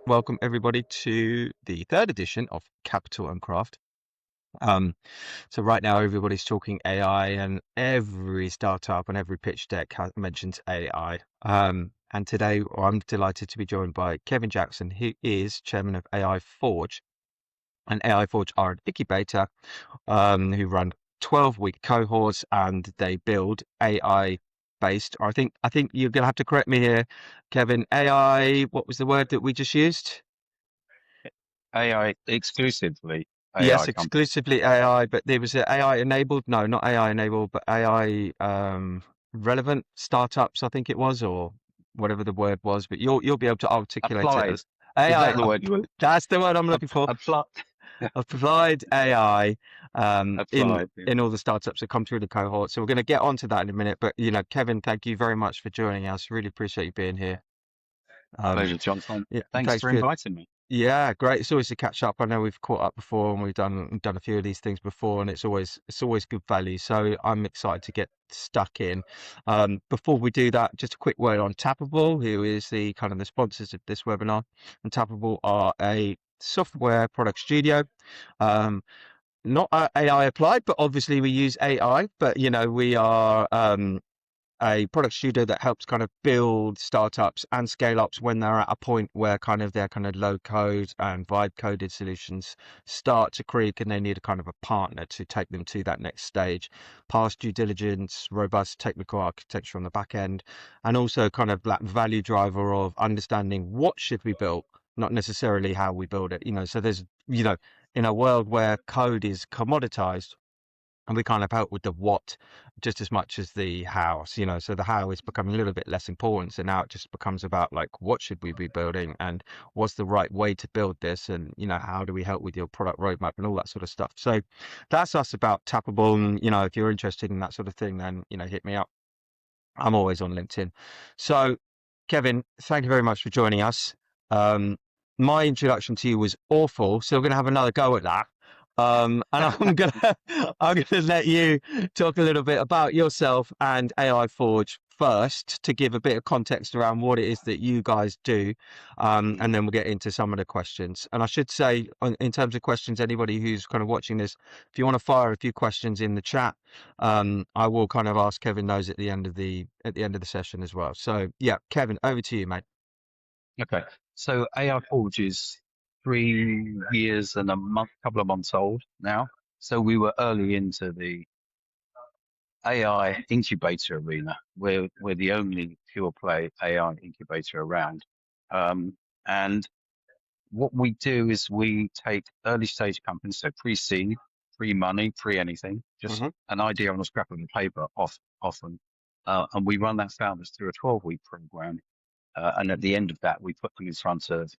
Welcome everybody to the third edition of Capital and Craft. Um, so right now everybody's talking AI, and every startup and every pitch deck mentions AI. And today I'm delighted to be joined by Kevin Jackson, who is chairman of AI Forge. And AI Forge are an incubator who run 12-week cohorts, and they build AI based. Or I think you're gonna have to correct me here, Kevin. AI, what was the word that we just used? AI exclusively Yes, AI company. exclusively AI, but there was a AI enabled, no, not AI enabled, but AI relevant startups, I think it was, or whatever the word was, but you'll be able to articulate it Applied. as Is AI. that the word you were? That's the word I'm looking for. Applied. Applied AI in Applied. Yeah. all the startups that come through the cohort. So we're going to get onto that in a minute. But Kevin, thank you very much for joining us. Really appreciate you being here. Um, Pleasure, Jonathan. yeah, Thanks thanks for for inviting me. Yeah, great. It's always to catch up. I know we've caught up before and we've done a few of these things before, and it's always good value. So I'm excited to get stuck in. Before we do that, just a quick word on Tappable, who is the kind of the sponsors of this webinar. And Tappable are a software product studio. Um, Not AI applied, but obviously we use AI. But we are a product studio that helps kind of build startups and scale ups when they're at a point where kind of their kind of low code and vibe coded solutions start to creak, and they need a kind of a partner to take them to that next stage, past due diligence, robust technical architecture on the back end, and also kind of that value driver of understanding what should be built, not necessarily how we build it. So there's, in a world where code is commoditized, and we kind of help with the what just as much as the how. So the how is becoming a little bit less important. So now it just becomes about like, what should we be building, and what's the right way to build this, and how do we help with your product roadmap and all that sort of stuff. So that's us about Tappable. And if you're interested in that sort of thing, then hit me up. I'm always on LinkedIn. So Kevin, thank you very much for joining us. Um, my introduction to you was awful, so we're going to have another go at that. And I'm gonna let you talk a little bit about yourself and AI Forge first, to give a bit of context around what it is that you guys do, and then we'll get into some of the questions. And I should say, in terms of questions, anybody who's kind of watching this, if you want to fire a few questions in the chat, I will kind of ask Kevin those at the end of the session as well. So yeah, Kevin, over to you, mate. Okay. So AI Forge is 3 years and a month, couple of months old now. So we were early into the AI incubator arena. We're the only pure play AI incubator around. And what we do is we take early stage companies, so pre-seed, pre-money, pre-anything, just Hmm. an idea on a scrap of paper often. And we run that founders through a 12-week program. And at the end of that, we put them in front of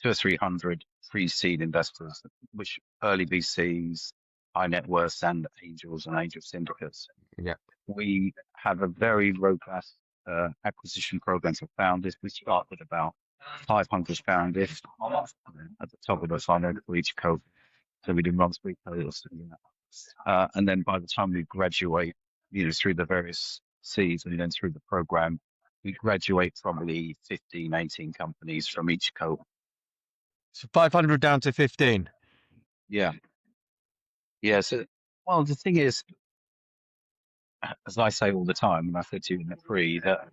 two or 300 pre-seed investors, which early VCs, high net worths, and angel syndicates. Yeah. We have a very robust acquisition program for founders. We start with about 500 founders at the top of the funnel for each cohort. So we do monthly cohorts. And then by the time we graduate, through the various Cs and then through the program, we graduate probably 15, 18 companies from each cohort. So 500 down to 15. Yeah. Yeah. So, well, the thing is, as I say all the time, and I said to you in the pre, that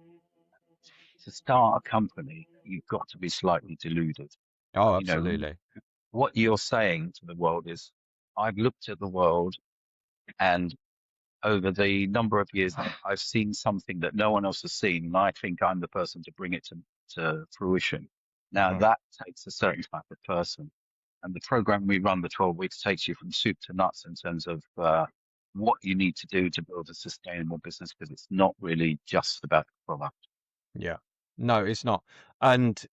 to start a company, you've got to be slightly deluded. Oh, You know, absolutely. what you're saying to the world is, I've looked at the world, and over the number of years, I've seen something that no one else has seen, and I think I'm the person to bring it to fruition. Now, Hmm. that takes a certain type of person. And the program we run, the 12 weeks, takes you from soup to nuts in terms of what you need to do to build a sustainable business, because it's not really just about the product. Yeah. No, it's not. And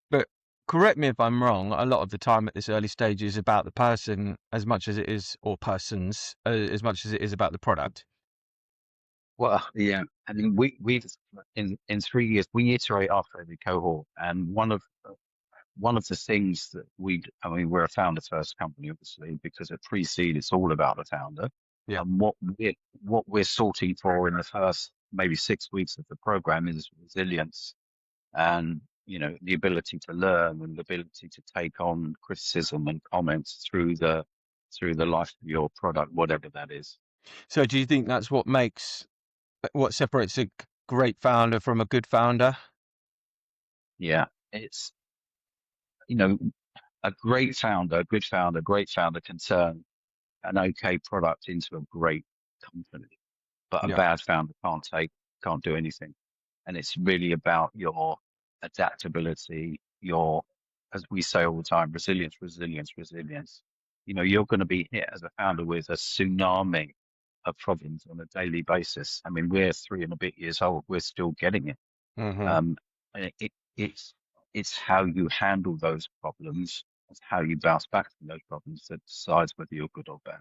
but correct me if I'm wrong. A lot of the time at this early stage is about the person as much as it is, or persons, as much as it is about the product. Well, yeah. I mean, we've in 3 years, we iterate after every cohort. And one of the things that I mean, we're a founder first company, obviously, because at pre-seed, it's all about the founder. Yeah. And what we're sorting for in the first maybe 6 weeks of the program is resilience and the ability to learn and the ability to take on criticism and comments through the life of your product, whatever that is. So do you think that's what separates a great founder from a good founder? Yeah, it's you know a great founder, a good founder, great founder can turn an okay product into a great company, but a Yeah. bad founder can't do anything. And it's really about your adaptability, your, as we say all the time, resilience, resilience, resilience. You're going to be hit as a founder with a tsunami of problems on a daily basis. I mean, we're 3 and a bit years old. We're still getting it. Hmm. And it's how you handle those problems, it's how you bounce back from those problems that decides whether you're good or bad.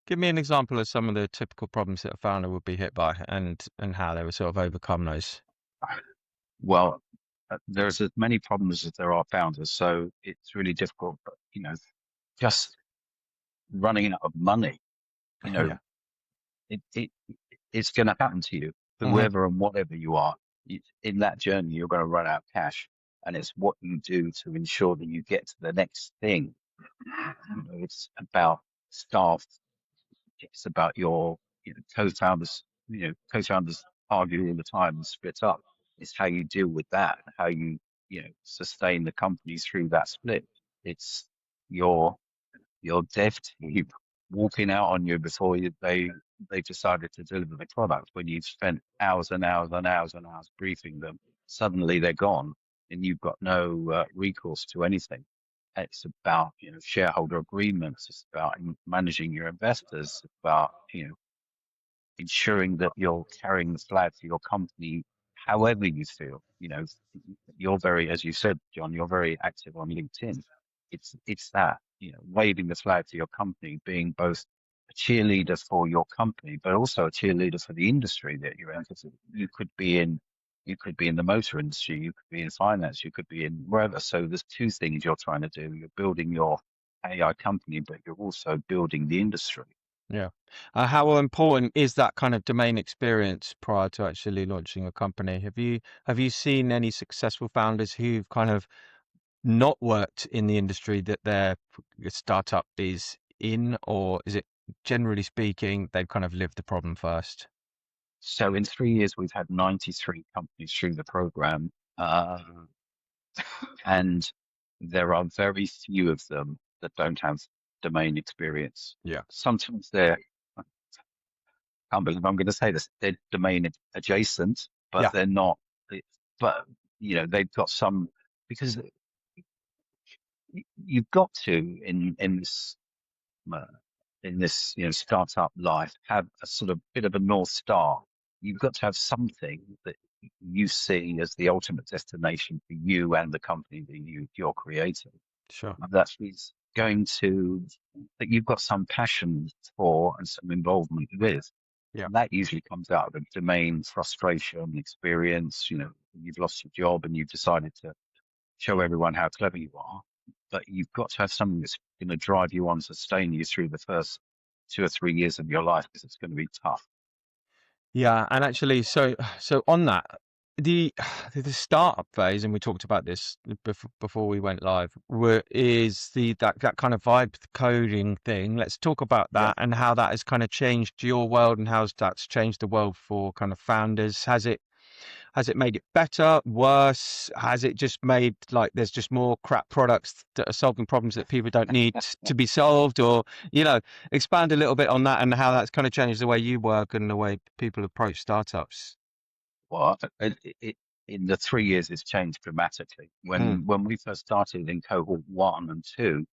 Give me an example of some of the typical problems that a founder would be hit by and how they would sort of overcome those. Well, there's as many problems as there are founders, so it's really difficult. But just running out of money, you know, Yeah. it it's going to happen to you, Hmm. whoever and whatever you are. In that journey, you're going to run out of cash, and it's what you do to ensure that you get to the next thing. It's about staff. It's about your co-founders. Co-founders argue all the time and split up. It's how you deal with that, how you sustain the company through that split. It's your dev team walking out on you before they've decided to deliver the product. When you've spent hours and hours and hours and hours briefing them, suddenly they're gone, and you've got no recourse to anything. It's about shareholder agreements. It's about managing your investors. It's about ensuring that you're carrying the flag for your company however you feel. You're very, as you said, John, you're very active on LinkedIn. It's that, waving the flag for your company, being both a cheerleader for your company, but also a cheerleader for the industry that you're in. 'Cause you could be in the motor industry, you could be in finance, you could be in wherever. So there's two things you're trying to do. You're building your AI company, but you're also building the industry. Yeah. How important is that kind of domain experience prior to actually launching a company? Have you seen any successful founders who've kind of not worked in the industry that their startup is in, or is it generally speaking they've kind of lived the problem first? So in 3 years, we've had 93 companies through the program, and there are very few of them that don't have domain experience. Yeah. Sometimes they're, I can't believe I'm going to say this, they're domain adjacent, but Yeah. they're not. But they've got some, because you've got to uh, in this startup life have a sort of bit of a north star. You've got to have something that you see as the ultimate destination for you and the company that you're creating. Sure. That is going to that you've got some passion for and some involvement with. Yeah. And that usually comes out of a domain frustration experience. You've lost your job and you've decided to show everyone how clever you are, but you've got to have something that's going to drive you on, sustain you through the first 2 or 3 years of your life, because it's going to be tough. Yeah, and actually, so on that, the the startup phase, and we talked about this before we went live, is that kind of vibe coding thing. Let's talk about Yeah. that and how that has kind of changed your world and how that's changed the world for kind of founders. Has it made it better, worse? Has it just made like there's just more crap products that are solving problems that people don't need to be solved? Or, you know, expand a little bit on that and how that's kind of changed the way you work and the way people approach startups. Well, in the 3 years, it's changed dramatically. Mm, When we first started in cohort 1 and 2,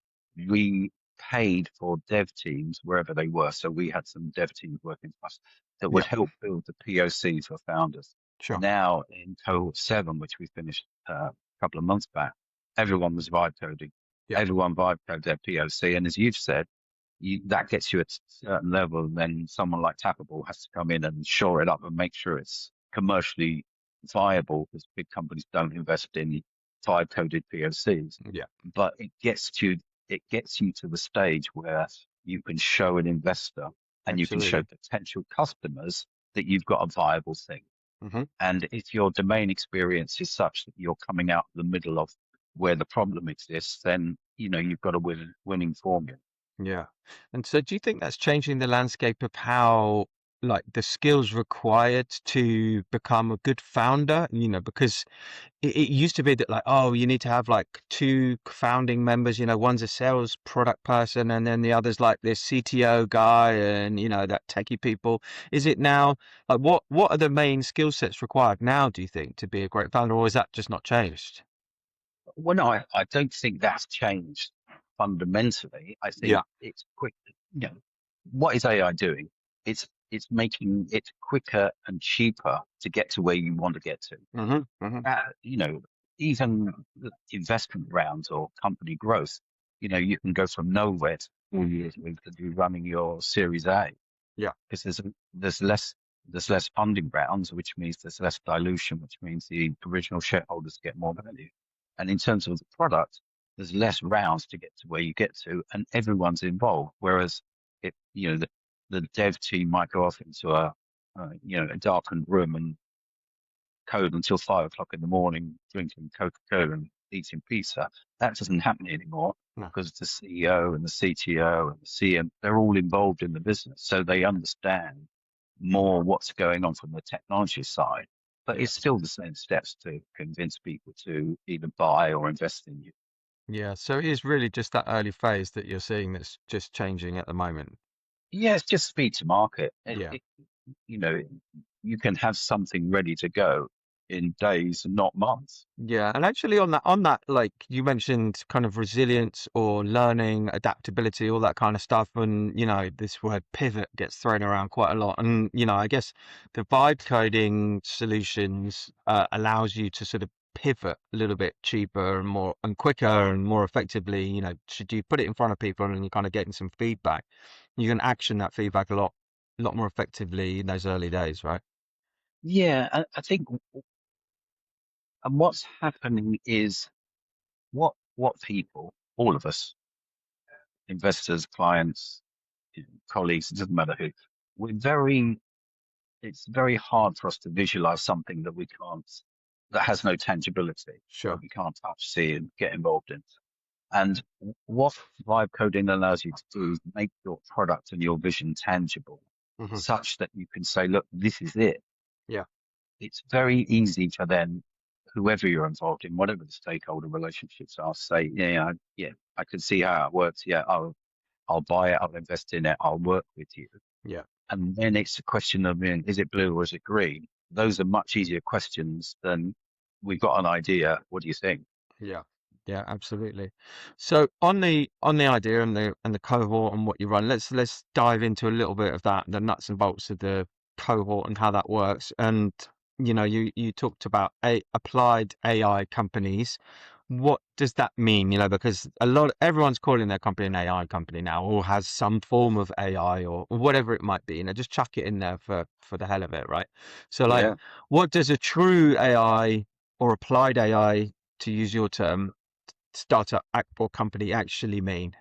we paid for dev teams wherever they were. So we had some dev teams working for us that would yeah, help build the POC for founders. sure. Now in cohort 7, which we finished a couple of months back, everyone was vibe coding. Yeah, Everyone vibe coded their POC, and as you've said, that gets you at a certain level. And then someone like Tappable has to come in and shore it up and make sure it's commercially viable, because big companies don't invest in vibe coded POCs. yeah, But it gets you to the stage where you can show an investor and you can show absolutely. potential customers that you've got a viable thing. Hmm. And if your domain experience is such that you're coming out the middle of where the problem exists, then you've got a winning formula. Yeah. And so do you think that's changing the landscape of how, like, the skills required to become a good founder? Because it used to be that, like, oh, you need to have like two founding members, one's a sales product person and then the other's like this CTO guy and, that techie people. Is it now, like, what are the main skill sets required now, do you think, to be a great founder, or is that just not changed? Well, no, I don't think that's changed fundamentally. I think Yeah. it's quick. What is AI doing? It's making it quicker and cheaper to get to where you want to get to. Hmm. Hmm. uh, you know, Even the investment rounds or company growth, you can go from nowhere to 4 years with you running your Series A Yeah. because there's less funding rounds, which means there's less dilution, which means the original shareholders get more value. And in terms of the product, there's less rounds to get to where you get to, and everyone's involved. Whereas the dev team might go off into a darkened room and code until 5 o'clock in the morning, drinking Coca-Cola and eating pizza. That doesn't happen anymore No. because the CEO and the CTO and the CM, they're all involved in the business. So they understand more what's going on from the technology side. But Yeah. it's still the same steps to convince people to either buy or invest in you. Yeah. So it is really just that early phase that you're seeing that's just changing at the moment. Yeah, it's just speed to market. Yeah. You know, you can have something ready to go in days and not months. Yeah, and actually on that, like you mentioned, kind of resilience or learning, adaptability, all that kind of stuff, and this word pivot gets thrown around quite a lot. And I guess the vibe coding solutions allows you to sort of pivot a little bit cheaper and more and quicker and more effectively. Should you put it in front of people and you're kind of getting some feedback, you can action that feedback a lot more effectively in those early days, right? Yeah, I think, and what's happening is what people, all of us, investors, clients, colleagues, it doesn't matter who, we're very, it's very hard for us to visualize something that has no tangibility, that Sure. we can't touch, see, and get involved in. And what vibe coding allows you to do is make your product and your vision tangible, Hmm. such that you can say, look, this is it. Yeah. It's very easy for then whoever you're involved in, whatever the stakeholder relationships are, say, yeah, I can see how it works. Yeah, I'll buy it, I'll invest in it, I'll work with you. Yeah. And then it's a question of, is it blue or is it green? Those are much easier questions than we've got an idea. What do you think? Yeah, yeah, absolutely. So on the idea and the cohort and what you run, let's dive into a little bit of that, the nuts and bolts of the cohort and how that works. And you talked about applied AI companies. What does that mean? Because everyone's calling their company an AI company now, or has some form of AI or whatever it might be. Just chuck it in there for the hell of it, right? So, like, Yeah. what does a true AI or applied AI, to use your term, startup act or company actually mean?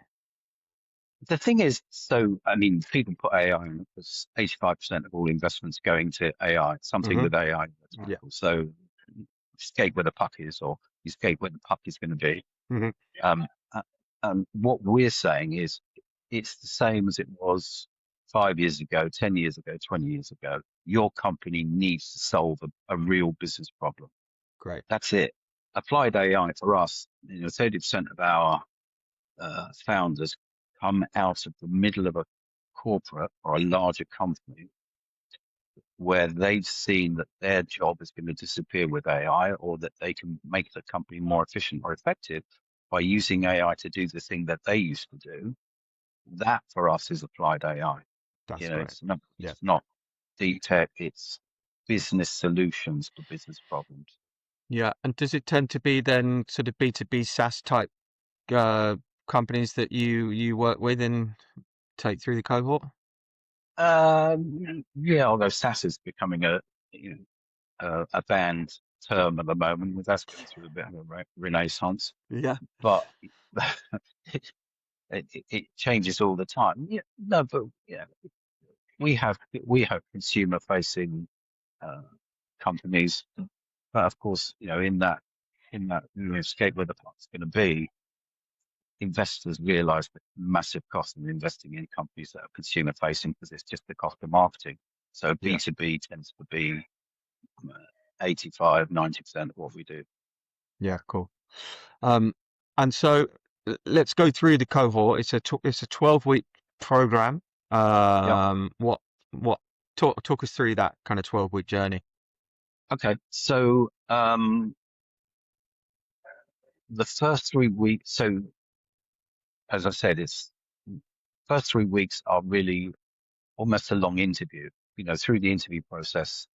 The thing is, so, I mean, people put AI in because 85% of all investments going to AI, something Hmm. with AI to Yeah. tackle. So skate where the puck is, or you skate where the puck is going to be. Hmm. Um, uh, what we're saying is it's the same as it was 5 years ago, 10 years ago, 20 years ago. Your company needs to solve a real business problem. Great. That's it. Applied AI for us, 30% of our founders come out of the middle of a corporate or a larger company where they've seen that their job is going to disappear with AI, or that they can make the company more efficient or effective by using AI to do the thing that they used to do. That for us is applied AI. That's great. Yeah. It's not deep tech, it's business solutions for business problems. Yeah. And does it tend to be then sort of B2B SaaS type uh, companies that you work with and take through the cohort? Yeah, although SaaS is becoming a banned term at the moment, with that's going through a bit of a renaissance. Yeah. But it changes all the time. Yeah, no, but we have consumer facing uh, companies. But of course, in that scape where the puck's going to be, investors realise the massive cost in investing in companies that are consumer facing because it's just the cost of marketing. So Yeah. B2B tends to be 85, 90% of what we do. Yeah, cool. And so let's go through the cohort. It's a 12-week program. Yeah. What talk us through that kind of 12-week journey. Okay. So the first 3 weeks. So as I said, it's first 3 weeks are really almost a long interview. Through the interview process,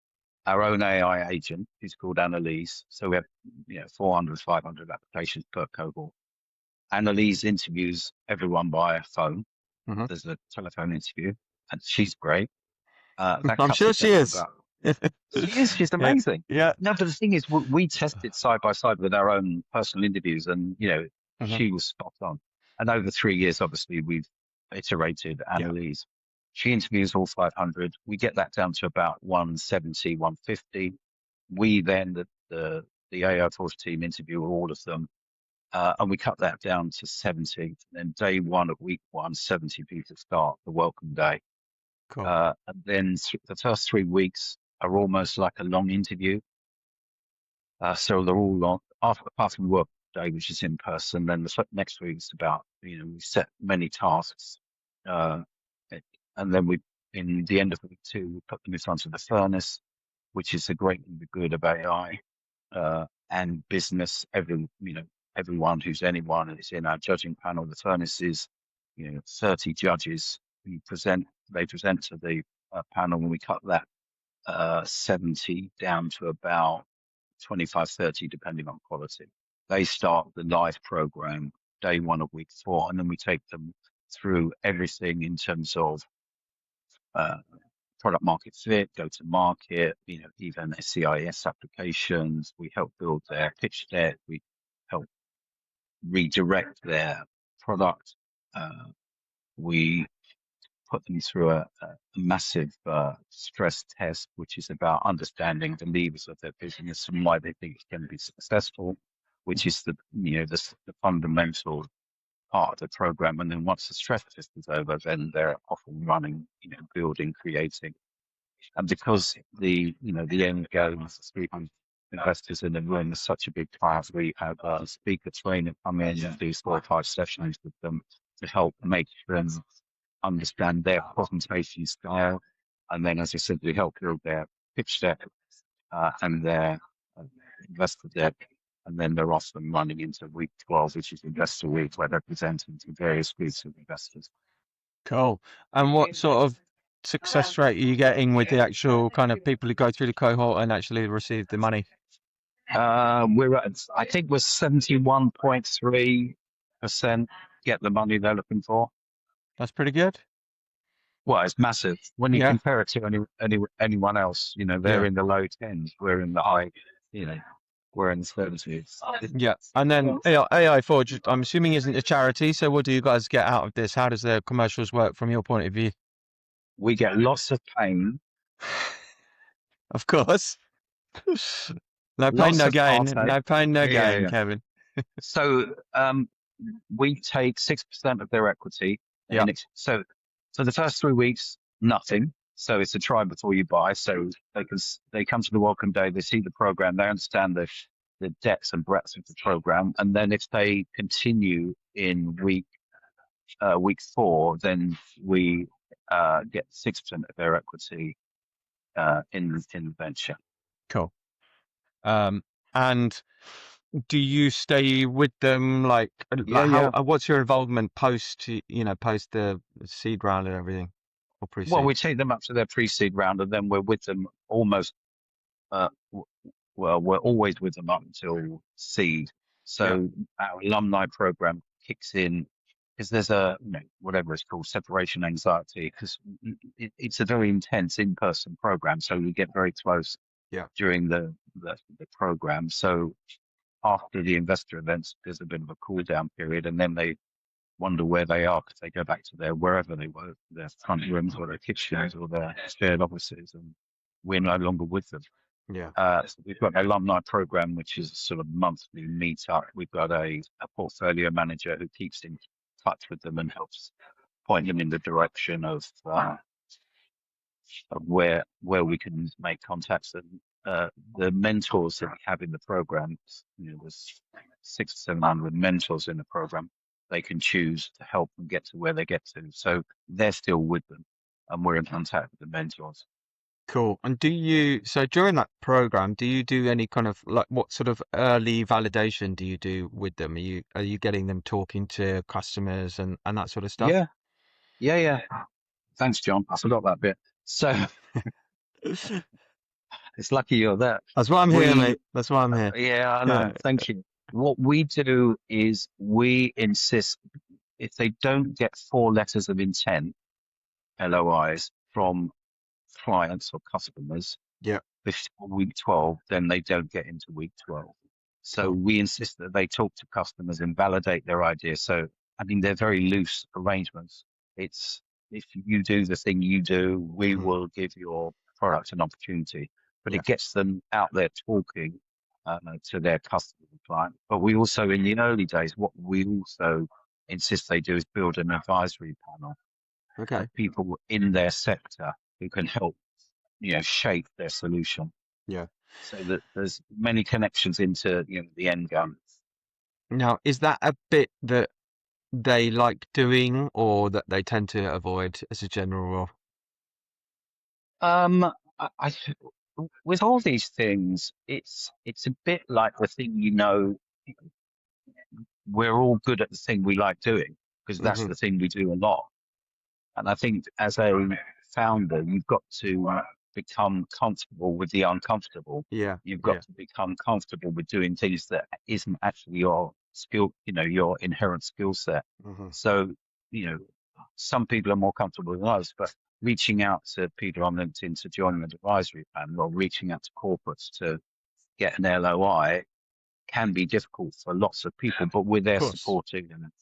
our own AI agent, who's called Annalise. So we have 400, 500 applications per cohort. Annalise interviews everyone by phone. Mm-hmm. There's a telephone interview, and she's great. That I'm cuts sure it she down to is. about. She's Yeah, amazing. yeah. No, but the thing is, we tested side by side with our own personal interviews, and Mm-hmm. she was spot on. And over 3 years, obviously, we've iterated Yeah, Annalise. She interviews all 500. We get that down to about 170, 150. We then, the AI Force team, interview all of them, and we cut that down to 70. And then day one of week one, 70 people start the welcome day. cool. And then the first 3 weeks are almost like a long interview. So they're all long, apart from work day, which is in person. Then the next week is about, we set many tasks. Uh, and then in the end of week two, we put them in front of the furnace, which is the great and the good of AI and business. Everyone who's anyone is in our judging panel. The furnace is, 30 judges who they present to the panel, and we cut that 70 down to about 25, 30, depending on quality. They start the live program day one of week 4, and then we take them through everything in terms of product market fit, go to market, even CIS applications. We help build their pitch deck. We help redirect their product. We put them through a massive stress test, which is about understanding the levers of their business and why they think it can be successful, which is the fundamental part of the program. And then once the stress test is over, then they're off and running, building, creating. And because the end goal is to speak with investors in the room is such a big part, we have a speaker trainer come in and do 4 or 5 sessions with them to help make them understand their presentation style. And then, as I said, we help build their pitch deck and their investor deck. And then they're off and running into week 12, which is investor week, where they're presenting to various groups of investors. Cool. And what sort of success rate are you getting with the actual kind of people who go through the cohort and actually receive the money? I think we're 71.3% get the money they're looking for. That's pretty good. Well, it's massive when you Yeah. compare it to anyone else. They're in the low 10s. We're in the high. We're in the 30s. Yeah. And then AI Forge, I'm assuming, isn't a charity. So what do you guys get out of this? How does the commercials work from your point of view? We get lots of pain. Of course. No pain, Lots no of gain. heartache. No pain, no Yeah, gain, yeah. Kevin. So we take 6% of their equity. Yeah. So for the first 3 weeks, nothing. So it's a try before you buy. So they come to the welcome day, they see the program, they understand the depths and breadths of the program, and then if they continue in week 4, then we get 6% of their equity in the venture. Cool. And do you stay with them what's your involvement post the seed round and everything, or pre-seed? Well, we take them up to their pre-seed round, and then we're with them almost. We're always with them up until seed. So our alumni program kicks in because there's whatever it's called, separation anxiety, because it's a very intense in-person program. So we get very close during the program. So after the investor events, there's a bit of a cool down period, and then they wonder where they are because they go back to wherever they were, their front rooms or their kitchens or their shared offices, and we're no longer with them. Yeah. So we've got an alumni program, which is a sort of monthly meetup. We've got a portfolio manager who keeps in touch with them and helps point them in the direction of where we can make contacts. And the mentors that we have in the program, there's 600 to 700 mentors in the program. They can choose to help them get to where they get to. So they're still with them, and we're in contact with the mentors. Cool. And so during that program, do you do any kind of like what sort of early validation do you do with them? Are you getting them talking to customers and that sort of stuff? Yeah, yeah. Thanks, John. I forgot that bit. So it's lucky you're there. That's why I'm here, We, mate. That's why I'm here. yeah, I Yeah. know. Thank you. What we do is we insist if they don't get 4 letters of intent, LOIs, from clients or customers Yeah. before week 12, then they don't get into week 12. So Cool. we insist that they talk to customers and validate their ideas. So, I mean, they're very loose arrangements. It's if you do the thing you do, we Hmm. will give your product an opportunity, but Yeah. it gets them out there talking to their customer and client. But we also, in the early days, what we also insist they do is build an advisory panel Okay. of people in their sector who can help, shape their solution Yeah. so that there's many connections into, the end game. Now, is that a bit that they like doing or that they tend to avoid as a general rule? Um, I with all these things, it's a bit like the thing, we're all good at the thing we like doing because that's Hmm. the thing we do a lot. And I think as a founder, you've got to become comfortable with the uncomfortable. Yeah. You've got Yeah. to become comfortable with doing things that isn't actually your skill, your inherent skill set. Hmm. So, you know, some people are more comfortable than others, but reaching out to people on LinkedIn to join an advisory panel or reaching out to corporates to get an LOI can be difficult for lots of people, but we're Of there course. supporting and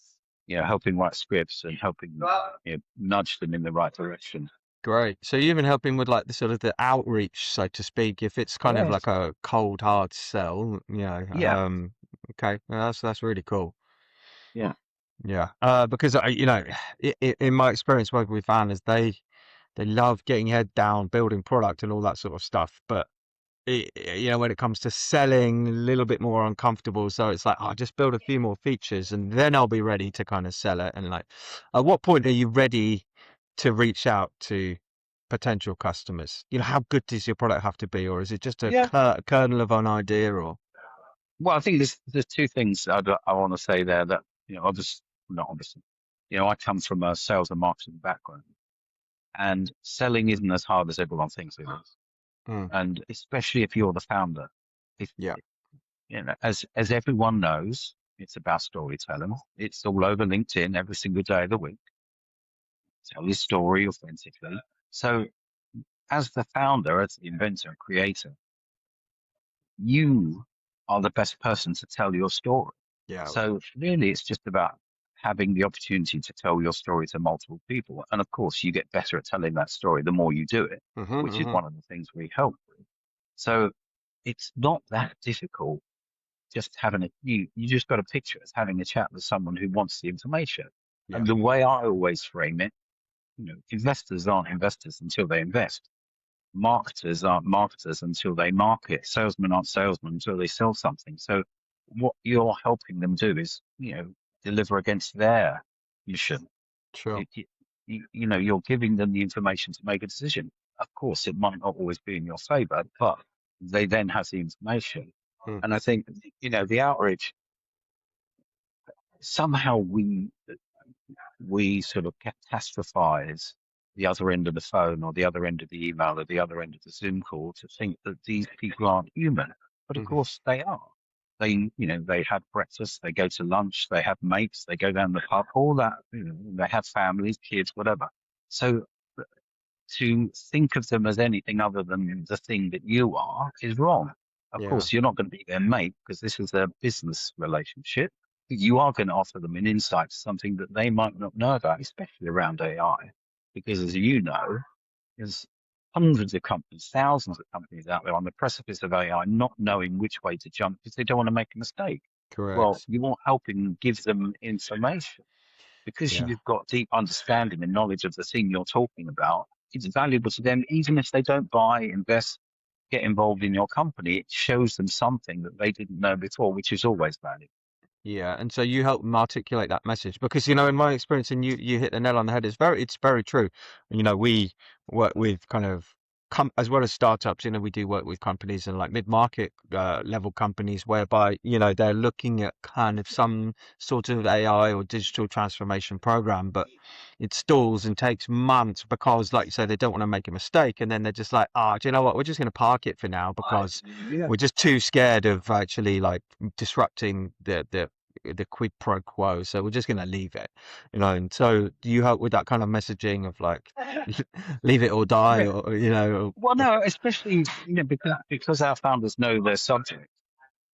helping write scripts and helping nudge them in the right direction. Great. So you've been helping with like the sort of the outreach, so to speak, if it's kind of Yes. like a cold hard sell, Yeah. okay, well, that's really cool. Yeah. Yeah. Because in my experience working with founders, they love getting head down, building product and all that sort of stuff, but when it comes to selling, a little bit more uncomfortable. So it's like, I'll just build a few more features and then I'll be ready to kind of sell it. And like, at what point are you ready to reach out to potential customers? How good does your product have to be, or is it just a Yeah. kernel of an idea? Or Well, I think there's two things I want to say there that, obviously, not obviously, I come from a sales and marketing background, and selling isn't as hard as everyone thinks it is. mm, And especially if you're the founder, if, yeah, as everyone knows, it's about storytelling. It's all over LinkedIn every single day of the week. Tell your story authentically. So as the founder, as the inventor and creator, you are the best person to tell your story. yeah, So really, it's just about having the opportunity to tell your story to multiple people. And of course, you get better at telling that story the more you do it, which is hmm. one of the things we help with. So it's not that difficult. Just having you just got to picture it as having a chat with someone who wants the information. Yeah, And the way I always frame it, investors aren't investors until they invest. Marketers aren't marketers until they market. Salesmen aren't salesmen until they sell something. So what you're helping them do is, deliver against their mission. sure. You're giving them the information to make a decision. Of course, it might not always be in your favor, but they then have the information. Mm, And I think, the outreach, somehow we sort of catastrophize the other end of the phone or the other end of the email or the other end of the Zoom call to think that these people aren't human. But of hmm. course they are. They have breakfast, they go to lunch, they have mates, they go down the pub, all that, they have families, kids, whatever. So to think of them as anything other than the thing that you are is wrong. Of Yeah, course, you're not going to be their mate because this is a business relationship. But you are going to offer them an insight to something that they might not know about, especially around AI. Because as you know, is hundreds of companies, thousands of companies out there on the precipice of AI, not knowing which way to jump because they don't want to make a mistake. Well, Correct. you're helping give them information because Yeah. you've got deep understanding and knowledge of the thing you're talking about. It's valuable to them, even if they don't buy, invest, get involved in your company. It shows them something that they didn't know before, which is always valuable. Yeah, and so you help them articulate that message because in my experience, and you hit the nail on the head. It's very true. We work with kind of as well as startups. We do work with companies and like mid-market level companies whereby they're looking at kind of some sort of AI or digital transformation program, but it stalls and takes months because, like you say, they don't want to make a mistake, and then they're just like, do you know what? We're just going to park it for now because Yeah. we're just too scared of actually like disrupting the quid pro quo, so we're just going to leave it. And so do you help with that kind of messaging of like leave it or die, Yeah. or Well, no, especially because our founders know their subject.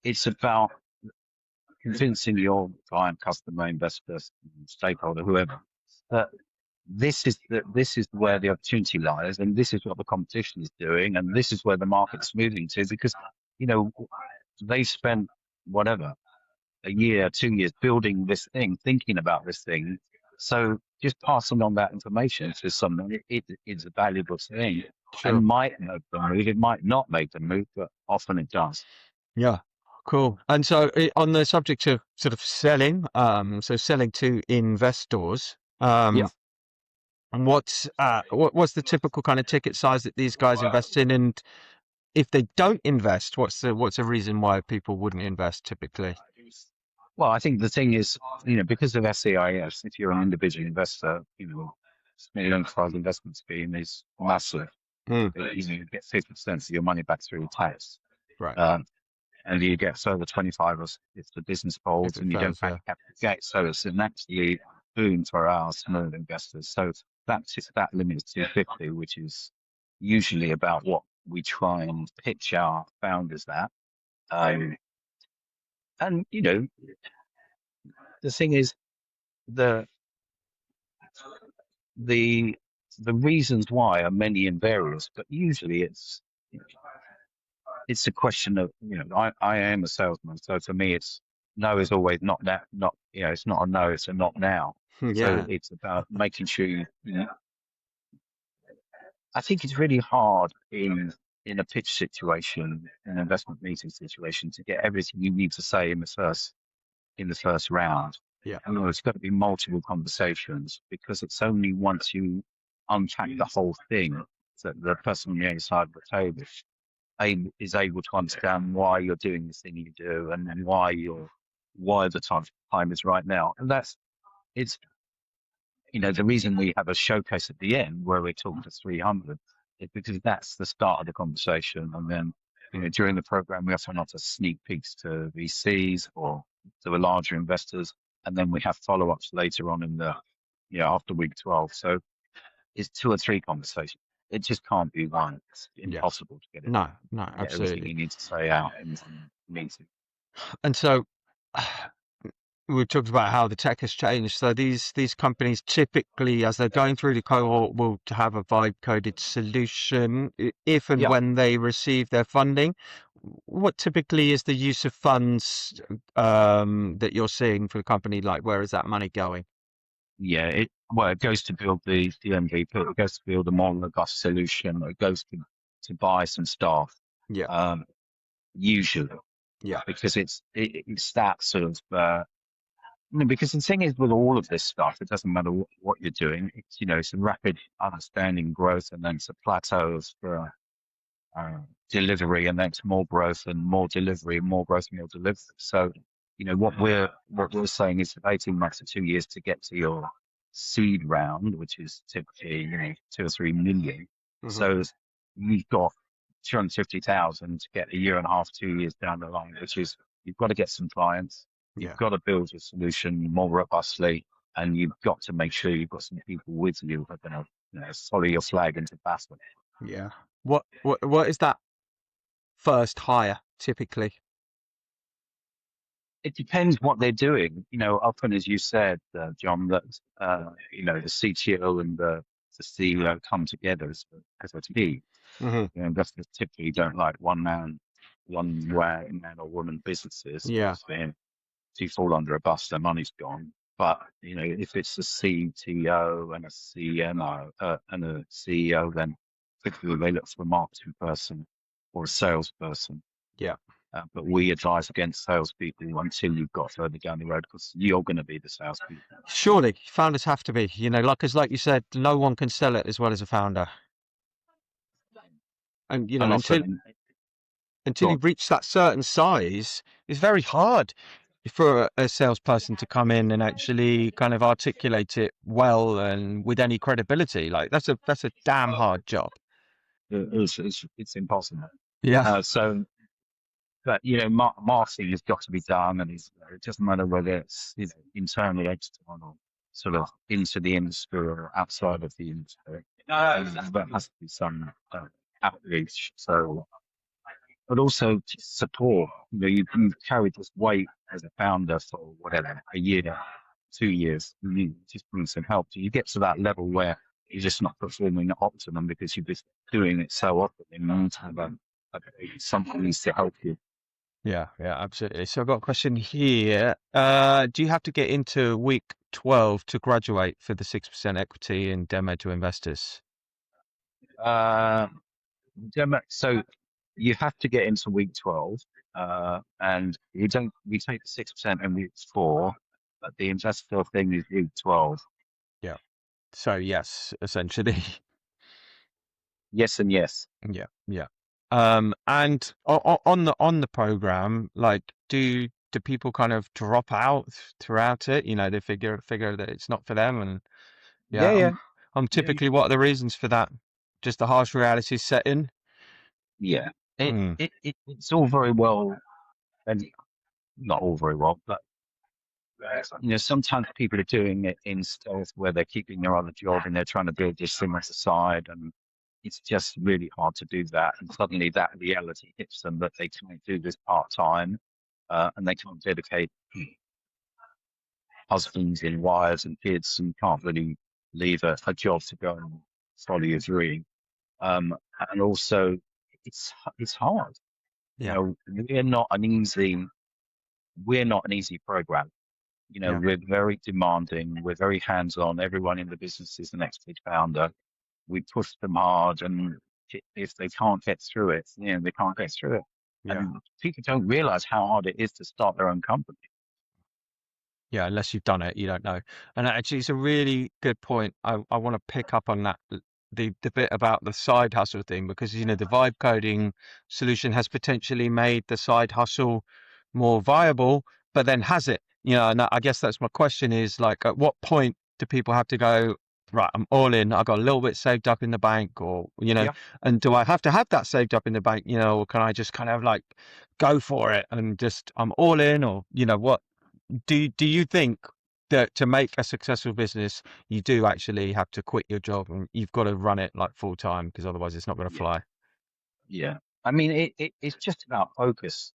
It's about convincing your client, customer, investor, stakeholder, whoever, that this is where the opportunity lies, and this is what the competition is doing, and this is where the market's moving to. Because you know they spent whatever a year, 2 years building this thing, thinking about this thing. So just passing on that information to someone, it's a valuable thing, and sure. might make them move. It might not make them move, but often it does. Yeah, cool. And so on the subject of sort of selling, so selling to investors, Yeah. and what's the typical kind of ticket size that these guys invest in? And if they don't invest, what's the reason why people wouldn't invest typically? Well, I think the thing is, because of SEIS, if you're an individual investor, the enterprise investment scheme is massive. Mm, You get 50% of your money back through tax. right. Um, and you get further 25 if the business If folds it and you don't fails, pay yeah. capital gains. So it's an absolute boom for our small investors. So that limit is 250, which is usually about what we try and pitch our founders at. Um, and the thing is, the the the reasons why are many and various, but usually it's a question of I am a salesman, so for me it's no is always not that, not it's not a no, it's a not now. So Yeah, it's about making sure I think it's really hard in a pitch situation, an investment meeting situation, to get everything you need to say in the first round. yeah, It's got to be multiple conversations because it's only once you unpack the whole thing that the person on the other side of the table is able to understand why you're doing the thing you do and then why the time is right now. And it's the reason we have a showcase at the end where we're talking to 300 is because that's the start of the conversation. And then during the program we often offer sneak peeks to VCs or to the larger investors, and then we have follow-ups later on in the after week 12. So it's two or three conversations. It just can't be one. It's yeah. impossible to No, no, get everything absolutely. you need to say out in one meeting. And so we talked about how the tech has changed. So these companies typically, as they're going through the cohort, will have a vibe coded solution if and Yeah, when they receive their funding. What typically is the use of funds that you're seeing for the company? Like, where is that money going? yeah. It goes to build the MVP. It goes to build a more robust solution. It goes to buy some staff. Yeah, Um, Usually yeah, because it's that sort of. Because the thing is with all of this stuff, it doesn't matter what you're doing. It's a rapid understanding growth, and then it's a plateau for delivery, and then it's more growth and more delivery, more growth and more delivery. So, what we're saying is 18 months to 2 years to get to your seed round, which is typically 2 or 3 million. hmm, So you've got 250,000 to get a year and a half, 2 years down the line, which is you've got to get some clients, you've yeah, got to build your solution more robustly, and you've got to make sure you've got some people with you who are going to follow your flag into battle. yeah. What is that first hire typically? It depends what they're doing. Often, as you said, John, that the CTO and the the CEO come together as a team. Hmm. Investors typically don't like one man or woman businesses Yeah. because then you fall under a bus, their money's gone. But if it's a CTO and a CMO and a CEO, then typically they look for a marketing person or a salesperson. Yeah. But we advise against salespeople until you've got further down the road because you're going to be the salespeople. Surely founders have to be, like you said, no one can sell it as well as a founder. And, And also, until go you on. reach that certain size, it's very hard for a salesperson to come in and actually kind of articulate it well and with any credibility. Like that's a damn hard job. It's impossible. Yeah. But marketing has got to be done, and it doesn't matter whether it's internal, external, sort of into the industry or outside of the industry. There has to be some outreach. So, but also support. You've carried this weight as a founder for whatever, a year, 2 years. You just need some help. So you get to that level where you're just not performing at optimum because you're just doing it so often. You need to have something needs to help you. Yeah, absolutely. So I've got a question here. Do you have to get into week 12 to graduate for the 6% equity in demo to investors? Uh, so you have to get into week 12, and we take the 6% in week 4, but the investor thing is week 12. Yeah. So yes, essentially. Yes and yes. Yeah. And on the program, like, do people kind of drop out throughout it? They figure that it's not for them, and Yeah, yeah, yeah, I'm yeah, typically, what are the reasons for that? Just the harsh reality set in. yeah. Mm, It's all very well, and not all very well, but sometimes people are doing it in stealth where they're keeping their other job and they're trying to build this thing on the side, and it's just really hard to do that. And suddenly that reality hits them that they can't do this part time, and they can't dedicate husbands and wives and kids and can't really leave a job to go and follow your dream. And also, it's hard. yeah, We're not an easy program. yeah, We're very demanding. We're very hands-on. Everyone in the business is an expert founder. We push them hard, and if they can't get through it, they can't get through it. yeah. And people don't realize how hard it is to start their own company. Yeah, unless you've done it, you don't know. And actually, it's a really good point. I want to pick up on that, the bit about the side hustle thing, because the vibe coding solution has potentially made the side hustle more viable, but then has it? And I guess that's my question is, like, at what point do people have to go, right, I'm all in, I got a little bit saved up in the bank, or Yeah, and do I have to have that saved up in the bank, or can I just kind of like go for it and just I'm all in, or what? Do you think that to make a successful business, you do actually have to quit your job and you've got to run it like full time, because otherwise it's not going to yeah, fly? yeah. I mean, it's just about focus.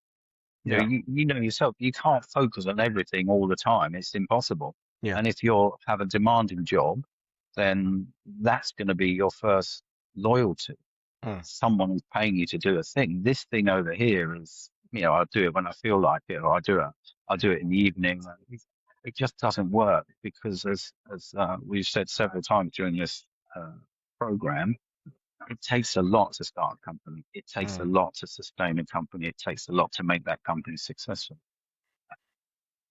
Yeah, You know yourself, you can't focus on everything all the time. It's impossible. yeah, And if you have a demanding job, then that's going to be your first loyalty. mm, Someone is paying you to do a thing. This thing over here is, I'll do it when I feel like it, or I'll do it in the evening. It just doesn't work because, as we've said several times during this program, it takes a lot to start a company. It takes a mm. lot to sustain a company. It takes a lot to make that company successful.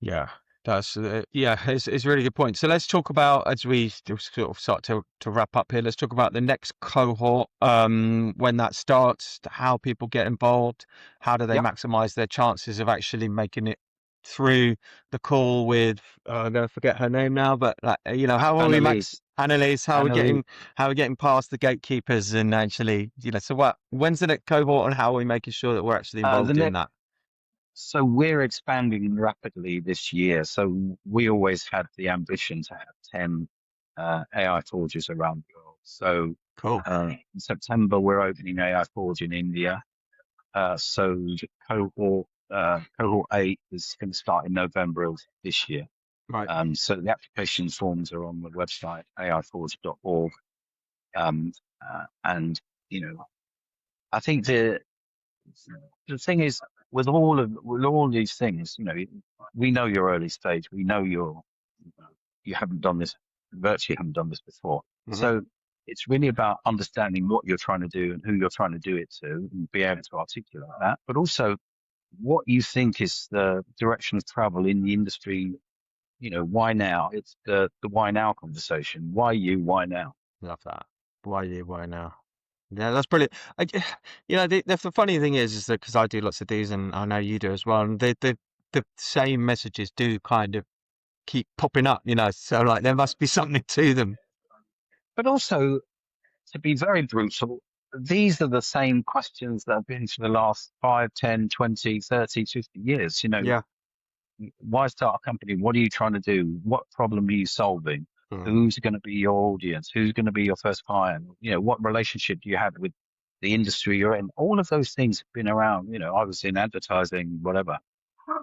Yeah, that's it's a really good point. So let's talk about, as we sort of start to wrap up here, let's talk about the next cohort, when that starts, how people get involved, how do they Yep. maximize their chances of actually making it through the call with, I'm gonna forget her name now, but like, how are we Annalise, Annalise, Annalise, how are we getting past the gatekeepers, and actually, so when's the next cohort, and how are we making sure that we're actually the involved in next. that? So we're expanding rapidly this year. So we always had the ambition to have 10 AI forges around the world. So Cool. in September, we're opening AI Forge in India. So the cohort 8 is going to start in November of this year. Right. So the application forms are on the website aiforge.org. Um, and you know, I think the thing is with all these things, we know you're early stage. We know you haven't done this, virtually haven't done this before. Hmm. So it's really about understanding what you're trying to do and who you're trying to do it to, and be able to articulate that. But also what you think is the direction of travel in the industry. Why now? It's the why now conversation. Why you? Why now? Love that. Why you? Why now? Yeah, that's brilliant. The funny thing is that because I do lots of these, and I know you do as well, and the same messages do kind of keep popping up, so like there must be something to them. But also, to be very brutal, these are the same questions that have been for the last 5, 10, 20, 30, 50 years. Yeah. Why start a company? What are you trying to do? What problem are you solving? Mm. Who's going to be your audience? Who's going to be your first client? What relationship do you have with the industry you're in? All of those things have been around. I was in advertising, whatever,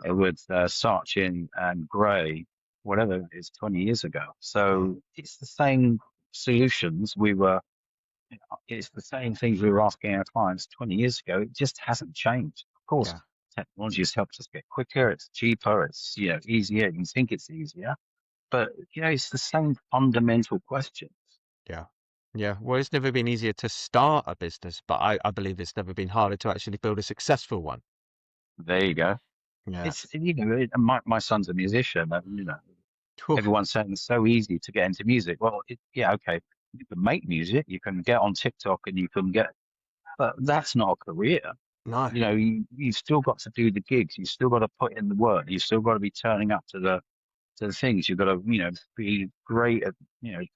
with Sarchin and Gray, whatever it is, 20 years ago. Mm. So it's the same solutions it's the same things we were asking our clients 20 years ago. It just hasn't changed. Of course, Yeah. technology has helped us get quicker. It's cheaper. It's, easier. You think it's easier, but it's the same fundamental questions. Yeah. Yeah. Well, it's never been easier to start a business, but I believe it's never been harder to actually build a successful one. There you go. Yeah. It's, my son's a musician and, Whew. everyone's saying it's so easy to get into music. Well, yeah, okay. You can make music. You can get on TikTok and but that's not a career. No. You've still got to do the gigs. You've still got to put in the work. You've still got to be turning up to the things. You've got to, be great at,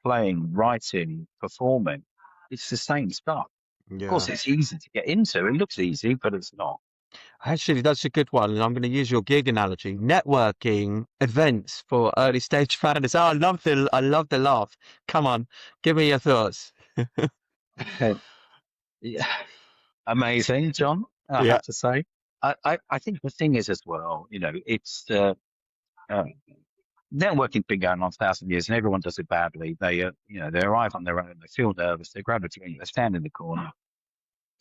playing, writing, performing. It's the same stuff. Of course, Yeah. it's easy to get into. It looks easy, but it's not. Actually, that's a good one. And I'm going to use your gig analogy. Networking events for early stage founders. Oh, I love the laugh. Come on, give me your thoughts. Yeah. Amazing, John, I Yeah. have to say. I think the thing is as well, it's uh, networking's been going on 1,000 years and everyone does it badly. They arrive on their own, they feel nervous, they grab a drink, they stand in the corner.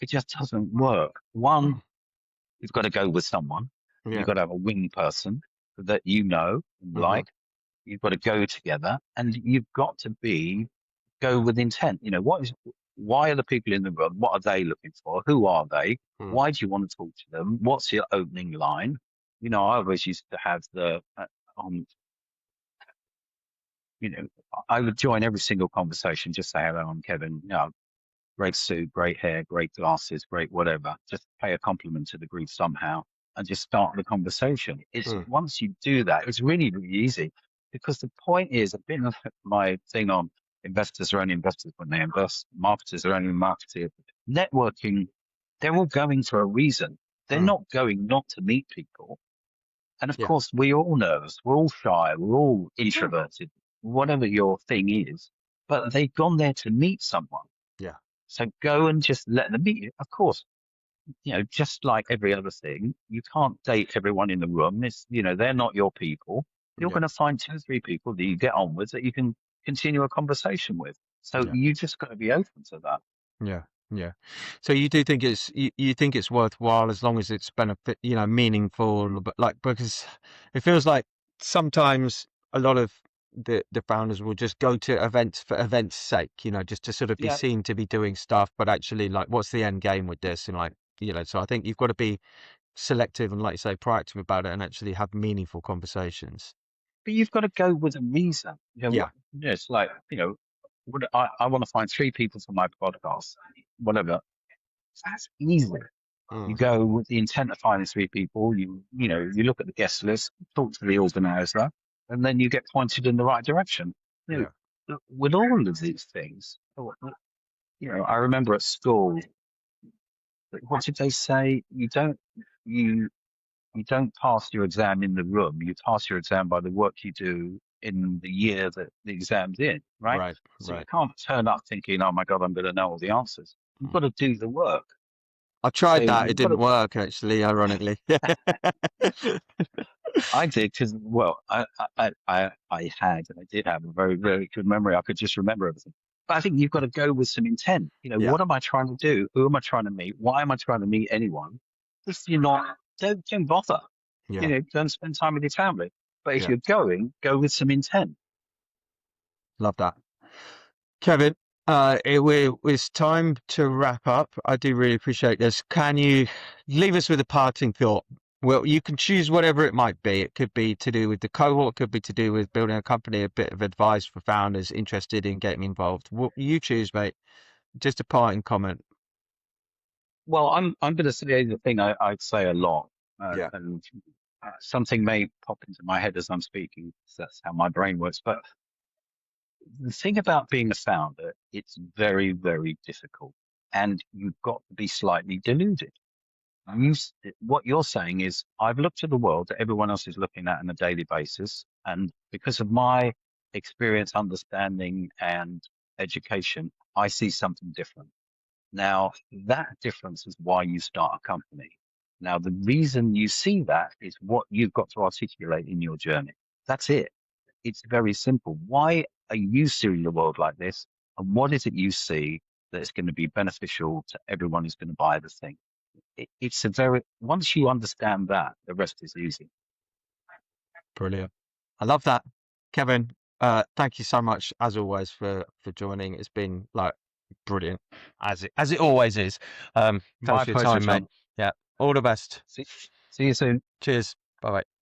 It just doesn't work. One, you've got to go with someone. You've Yeah. got to have a wing person that you know and Hmm. like. You've got to go together and you've got to go with intent. Why are the people in the room? What are they looking for? Who are they? Mm. Why do you want to talk to them? What's your opening line? I always used to have um, you know, I would join every single conversation, just say, hello, I'm Kevin. Great suit, great hair, great glasses, great whatever. Just pay a compliment to the group somehow and just start the conversation. It's Mm. once you do that, it's really, really easy because the point is a bit of my thing on investors are only investors when they invest, marketers are only marketers. Networking, they're all going for a reason. They're Mm. not going not to meet people. And of Yeah. course, we're all nervous, we're all shy, we're all introverted, whatever your thing is, but they've gone there to meet someone. Yeah. So go and just let them meet you. Of course, just like every other thing, you can't date everyone in the room. They're not your people. You're Yeah. going to find 2 or 3 people that you get on with that you can continue a conversation with. So Yeah. you just got to be open to that. Yeah. Yeah. So you do think you think it's worthwhile as long as it's benefit, meaningful, but like because it feels like sometimes a lot of the founders will just go to events for events' sake, just to sort of be Yeah. seen to be doing stuff, but actually like what's the end game with this? And like, so I think you've got to be selective and like you say, proactive about it and actually have meaningful conversations. But you've got to go with a reason. Yeah. It's like, I want to find 3 people for my podcast, whatever. That's easy. You Mm. go with the intent of finding 3 people. You look at the guest list, talk to the organizer, and then you get pointed in the right direction. Yeah. With all of these things, I remember at school, what did they say? You you don't pass your exam in the room. You pass your exam by the work you do in the year that the exam's in, right? Right. So you Right. can't turn up thinking, "Oh my God, I'm going to know all the answers." You've Mm. got to do the work. I So tried that. It you've got didn't to work actually, ironically. I did because, well, I did have a very, very good memory. I could just remember everything. But I think you've got to go with some intent. Yeah, What am I trying to do? Who am I trying to meet? Why am I trying to meet anyone? If you're not, don't bother. yeah, Don't spend time with your family. But if yeah. you're going, go with some intent. Love that. Kevin, it's time to wrap up. I do really appreciate this. Can you leave us with a parting thought? Well, you can choose whatever it might be. It could be to do with the cohort, could be to do with building a company, a bit of advice for founders interested in getting involved. What you choose, mate. Just a parting comment. Well, I'm going to say the thing I'd say a lot, Yeah. and something may pop into my head as I'm speaking. So that's how my brain works. But the thing about being a founder, it's very, very difficult, and you've got to be slightly deluded. What you're saying is, I've looked at the world that everyone else is looking at on a daily basis, and because of my experience, understanding, and education, I see something different. Now, that difference is why you start a company. Now, the reason you see that is what you've got to articulate in your journey. That's it. It's very simple. Why are you seeing the world like this? And what is it you see that's going to be beneficial to everyone who's going to buy the thing? Once you understand that, the rest is easy. Brilliant. I love that. Kevin, thank you so much as always for joining. It's been like brilliant as it always is. Thanks My for your pleasure, time, mate. John. Yeah. All the best. See you soon. Cheers. Bye bye.